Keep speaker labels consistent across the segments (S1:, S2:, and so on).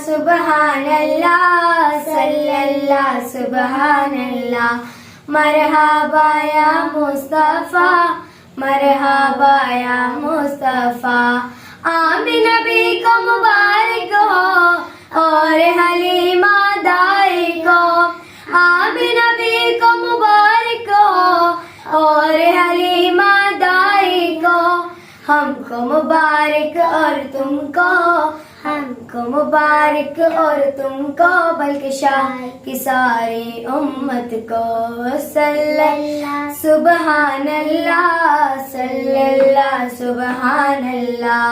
S1: सुबहानल्लाह सल्लल्लाह सुबहानल्लाह। मरहबा या मुस्तफ़ा मरहबा या मुस्तफ़ा। आमिन नबी को मुबारक हो और हलीमा दाई को। आमिन नबी को मुबारक हो और हलीमा दाई को। हमको मुबारक और तुमको, हमको मुबारक और तुमको, बल्कि शाह की सारी उम्मत को। सल्लल्लाह सुबहानल्लाह सल्लल्लाह सुबहानल्लाह।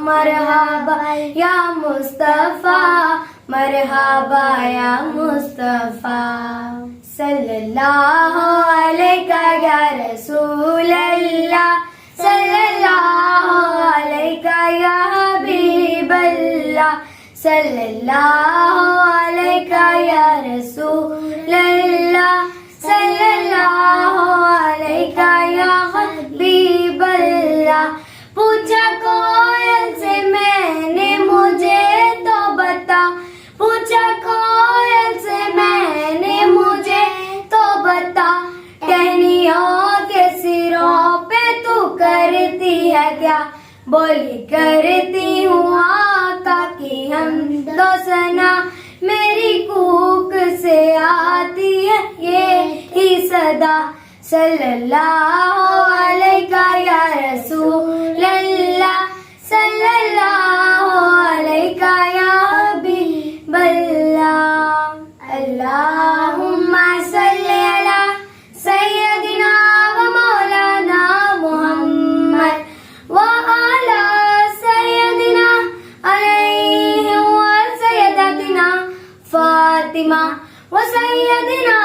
S1: मरहबा या मुस्तफ़ा मरहबा या मुस्तफ़ा। सल्लल्लाहु अलैका या रसूल अल्लाह सल्लल्लाहु अलैका या हबीब अल्लाह। सल्लल्लाहु अलैका या रसूल अल्लाह सल्लल्लाहु अलैका या हबीब अल्लाह। पूछा कोयल से मैंने मुझे तो बता, पूछा कोयल से मैंने मुझे तो बता। टहनियों के सिरों पे तू करती है क्या? बोली करती हूँ आका की हमदो सना। मेरी कूक से आती है ये ही सदा। सल्लल्लाहु अलैका या रसूल अल्लाह सल्लल्लाहु अलैका या हबीब अल्लाह। अल्लाहुम्मा सल्ली अला सय्यदिना व मौलाना मुहम्मद व अला सय्यदिना अलैहि व सय्यदातिना फातिमा व सय्यदिना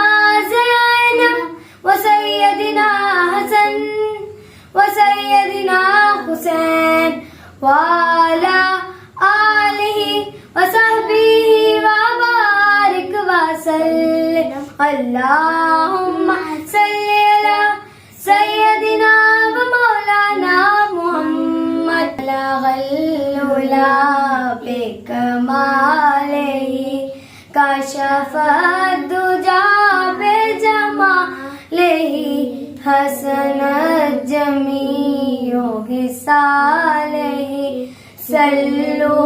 S1: ज़ैनब व सय्यदिना हसन व सय्यदिना हुसैन व अला आलिहि व सहबिहि व बारिक व सल्लिम। अल्लाहुम्मा सल्ली अला सय्यदिना व मौलाना मुहम्मद गल्लुला पे कमालिही काशफ़त दुजा पे जमालिही हसनत जमीओ हिसालिही। सल्लू